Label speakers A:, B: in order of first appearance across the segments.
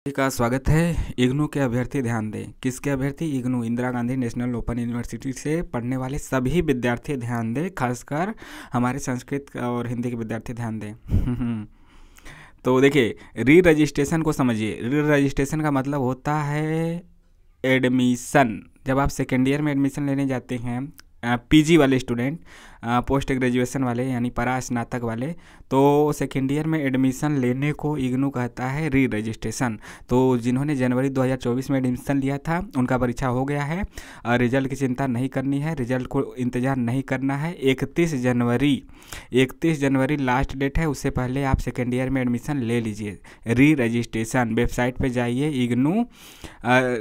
A: का स्वागत है। इग्नू के अभ्यर्थी ध्यान दें। किसके अभ्यर्थी? IGNOU Indira Gandhi national open university से पढ़ने वाले सभी विद्यार्थी ध्यान दें, खासकर हमारे संस्कृत और हिंदी के विद्यार्थी ध्यान दें। तो देखिए, री रजिस्ट्रेशन को समझिए। री रजिस्ट्रेशन का मतलब होता है एडमिशन। जब आप सेकेंड ईयर में एडमिशन लेने जाते हैं, पीजी वाले स्टूडेंट, पोस्ट ग्रेजुएशन वाले यानी परा स्नातक वाले, तो सेकेंड ईयर में एडमिशन लेने को इग्नू कहता है री रजिस्ट्रेशन। तो जिन्होंने जनवरी 2024 में एडमिशन लिया था उनका परीक्षा हो गया है। रिजल्ट की चिंता नहीं करनी है, रिजल्ट को इंतज़ार नहीं करना है। 31 जनवरी लास्ट डेट है, उससे पहले आप सेकेंड ईयर में एडमिशन ले लीजिए। री रजिस्ट्रेशन वेबसाइट पे जाइए, इग्नू,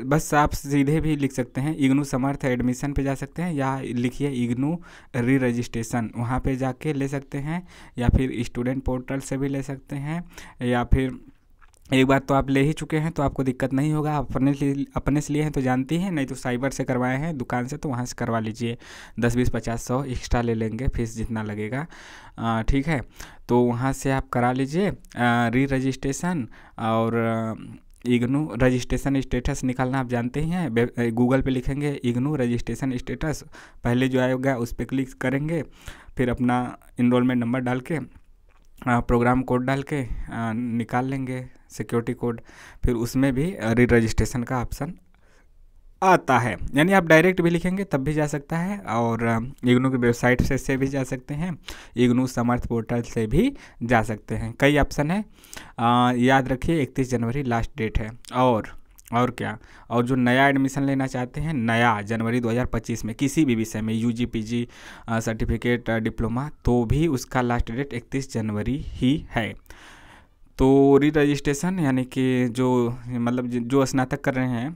A: बस आप सीधे भी लिख सकते हैं इग्नू समर्थ एडमिशन पे जा सकते हैं, या लिखिए इग्नू री रजिस्ट्रेशन, वहाँ पे जाके ले सकते हैं, या फिर स्टूडेंट पोर्टल से भी ले सकते हैं, या फिर एक बार तो आप ले ही चुके हैं तो आपको दिक्कत नहीं होगा। आप अपने से लिए हैं तो जानती हैं, नहीं तो साइबर से करवाए हैं दुकान से तो वहाँ से करवा लीजिए। 10, 20, 50, 100 एक्स्ट्रा ले लेंगे, फीस जितना लगेगा, ठीक है। तो वहाँ से आप करा लीजिए री रजिस्ट्रेशन। और इग्नू रजिस्ट्रेशन स्टेटस निकालना आप जानते ही हैं। गूगल पे लिखेंगे इग्नू रजिस्ट्रेशन स्टेटस, पहले जो आएगा उस पर क्लिक करेंगे, फिर अपना इनरोलमेंट नंबर डाल के प्रोग्राम कोड डाल के निकाल लेंगे सिक्योरिटी कोड, फिर उसमें भी री रजिस्ट्रेशन का ऑप्शन आता है। यानी आप डायरेक्ट भी लिखेंगे तब भी जा सकता है, और इग्नू की वेबसाइट से भी जा सकते हैं, इग्नू समर्थ पोर्टल से भी जा सकते हैं। कई ऑप्शन है, याद रखिए 31 जनवरी लास्ट डेट है। और क्या, और जो नया एडमिशन लेना चाहते हैं, नया जनवरी 2025 में किसी भी विषय में, यूजी पीजी सर्टिफिकेट डिप्लोमा, तो भी उसका लास्ट डेट 31 जनवरी ही है। तो री रजिस्ट्रेशन यानी कि जो मतलब जो स्नातक कर रहे हैं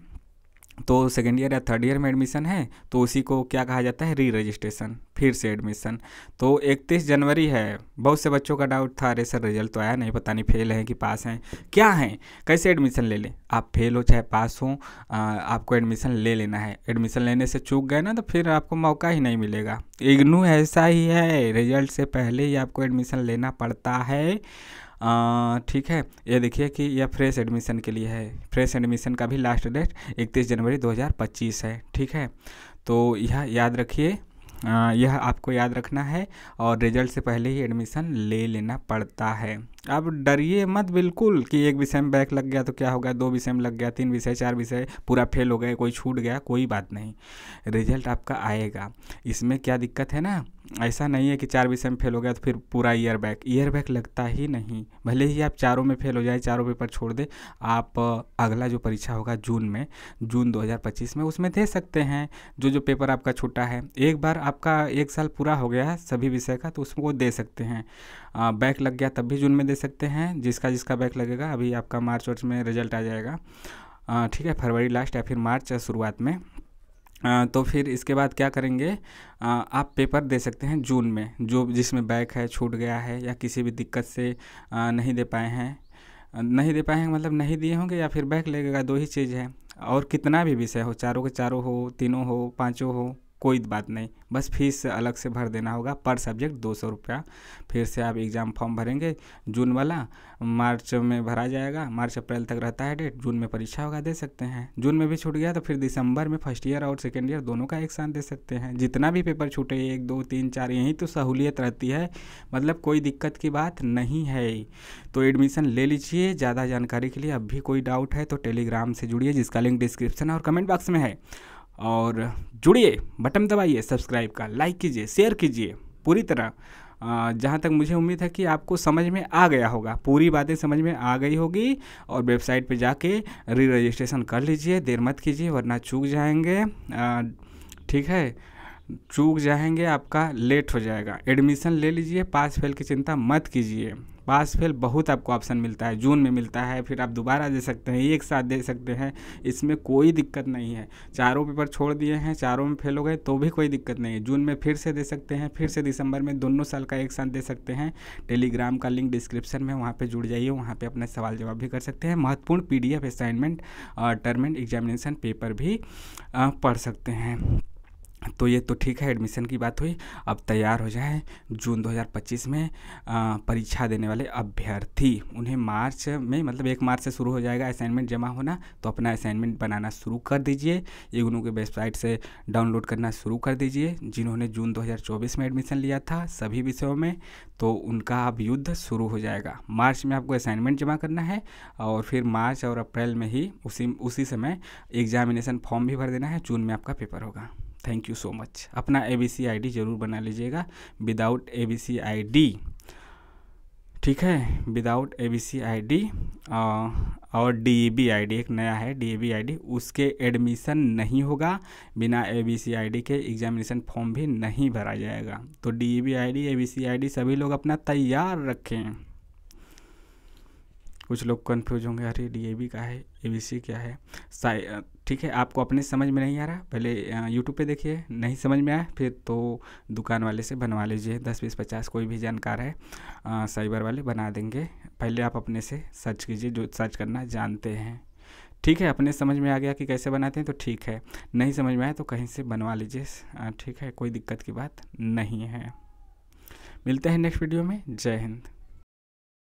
A: तो सेकेंड ईयर या थर्ड ईयर में एडमिशन है तो उसी को क्या कहा जाता है? री रजिस्ट्रेशन, फिर से एडमिशन। तो 31 जनवरी है। बहुत से बच्चों का डाउट था, अरे सर रिजल्ट तो आया नहीं, पता नहीं फेल हैं कि पास हैं, क्या हैं, कैसे एडमिशन ले लें? आप फेल हो चाहे पास हो, आपको एडमिशन ले लेना है। एडमिशन लेने से चूक गए ना तो फिर आपको मौका ही नहीं मिलेगा। इग्नू ऐसा ही है, रिजल्ट से पहले ही आपको एडमिशन लेना पड़ता है, ठीक है। ये देखिए कि यह फ्रेश एडमिशन के लिए है। फ्रेश एडमिशन का भी लास्ट डेट 31 जनवरी 2025 है, ठीक है। तो यह याद रखिए, यह आपको याद रखना है, और रिजल्ट से पहले ही एडमिशन ले लेना पड़ता है। अब डरिए मत बिल्कुल कि एक विषय में बैक लग गया तो क्या होगा, 2 विषय में लग गया, 3 विषय, 4 विषय पूरा फेल हो गए, कोई छूट गया, कोई बात नहीं, रिजल्ट आपका आएगा। इसमें क्या दिक्कत है ना, ऐसा नहीं है कि 4 विषय में फेल हो गया तो फिर पूरा ईयर बैक लगता ही नहीं। भले ही आप चारों में फेल हो जाए, चारों पेपर छोड़ दे, आप अगला जो परीक्षा होगा जून 2025 में, उसमें दे सकते हैं। जो पेपर आपका छूटा है, एक बार आपका 1 साल पूरा हो गया है सभी विषय का, तो उसको दे सकते हैं। बैक लग गया तब भी जून में दे सकते हैं, जिसका बैक लगेगा। अभी आपका मार्च में रिजल्ट आ जाएगा, ठीक है, फरवरी लास्ट या फिर मार्च शुरुआत में। तो फिर इसके बाद क्या करेंगे, आप पेपर दे सकते हैं जून में, जो जिसमें बैक है, छूट गया है, या किसी भी दिक्कत से नहीं दे पाए हैं मतलब नहीं दिए होंगे, या फिर बैक लगेगा, 2 ही चीज़ है। और कितना भी विषय हो, चारों के चारों हो, तीनों हो, पांचों हो, कोई बात नहीं, बस फीस अलग से भर देना होगा, पर सब्जेक्ट 200 रुपया। फिर से आप एग्ज़ाम फॉर्म भरेंगे, जून वाला मार्च में भरा जाएगा, मार्च अप्रैल तक रहता है डेट, जून में परीक्षा होगा, दे सकते हैं। जून में भी छूट गया तो फिर दिसंबर में फर्स्ट ईयर और सेकेंड ईयर दोनों का एक साथ दे सकते हैं। जितना भी पेपर छूटे, 1, 2, 3, 4, यही तो सहूलियत रहती है, मतलब कोई दिक्कत की बात नहीं है। तो एडमिशन ले लीजिए। ज़्यादा जानकारी के लिए अब भी कोई डाउट है तो टेलीग्राम से जुड़िए, जिसका लिंक डिस्क्रिप्शन और कमेंट बॉक्स में है, और जुड़िए, बटन दबाइए सब्सक्राइब का, लाइक कीजिए, शेयर कीजिए पूरी तरह। जहाँ तक मुझे उम्मीद है कि आपको समझ में आ गया होगा, पूरी बातें समझ में आ गई होगी, और वेबसाइट पे जाके री रजिस्ट्रेशन कर लीजिए, देर मत कीजिए वरना चूक जाएंगे, ठीक है, चूक जाएंगे, आपका लेट हो जाएगा। एडमिशन ले लीजिए, पास फेल की चिंता मत कीजिए। पास फेल बहुत आपको ऑप्शन मिलता है, जून में मिलता है, फिर आप दोबारा दे सकते हैं, एक साथ दे सकते हैं, इसमें कोई दिक्कत नहीं है। चारों पेपर छोड़ दिए हैं, चारों में फेल हो गए तो भी कोई दिक्कत नहीं है, जून में फिर से दे सकते हैं, फिर से दिसंबर में, दोनों साल का एक साथ दे सकते हैं। टेलीग्राम का लिंक डिस्क्रिप्शन में, वहाँ पर जुड़ जाइए, वहाँ पर अपने सवाल जवाब भी कर सकते हैं। महत्वपूर्ण PDF असाइनमेंट और टर्म एंड एग्जामिनेशन पेपर भी पढ़ सकते हैं। तो ये तो ठीक है, एडमिशन की बात हुई। अब तैयार हो जाएं, जून 2025 में परीक्षा देने वाले अभ्यर्थी, उन्हें मार्च में, मतलब 1 मार्च से शुरू हो जाएगा असाइनमेंट जमा होना, तो अपना असाइनमेंट बनाना शुरू कर दीजिए। इग्नू के वेबसाइट से डाउनलोड करना शुरू कर दीजिए। जिन्होंने जून 2024 में एडमिशन लिया था सभी विषयों में, तो उनका अब युद्ध शुरू हो जाएगा। मार्च में आपको असाइनमेंट जमा करना है और फिर मार्च और अप्रैल में ही उसी समय एग्जामिनेशन फॉर्म भी भर देना है। जून में आपका पेपर होगा। Thank you so much. अपना ABC ID ज़रूर बना लीजिएगा, विदाउट ABC ID, ठीक है, विदाउट ABC ID और DAB ID एक नया है, DAB ID, उसके एडमिशन नहीं होगा। बिना ABC ID के एग्जामिनेशन फॉर्म भी नहीं भरा जाएगा। तो DAB ID, ABC ID सभी लोग अपना तैयार रखें। कुछ लोग कंफ्यूज होंगे, अरे DAB का है, ABC क्या है, ठीक है। आपको अपने समझ में नहीं आ रहा, पहले यूट्यूब पे देखिए, नहीं समझ में आया फिर तो दुकान वाले से बनवा लीजिए। 10, 20, 50 कोई भी जानकार है, साइबर वाले बना देंगे। पहले आप अपने से सर्च कीजिए, जो सर्च करना जानते हैं, ठीक है। अपने समझ में आ गया कि कैसे बनाते हैं तो ठीक है, नहीं समझ में आया तो कहीं से बनवा लीजिए, ठीक है, कोई दिक्कत की बात नहीं है। मिलते हैं नेक्स्ट वीडियो में। जय हिंद।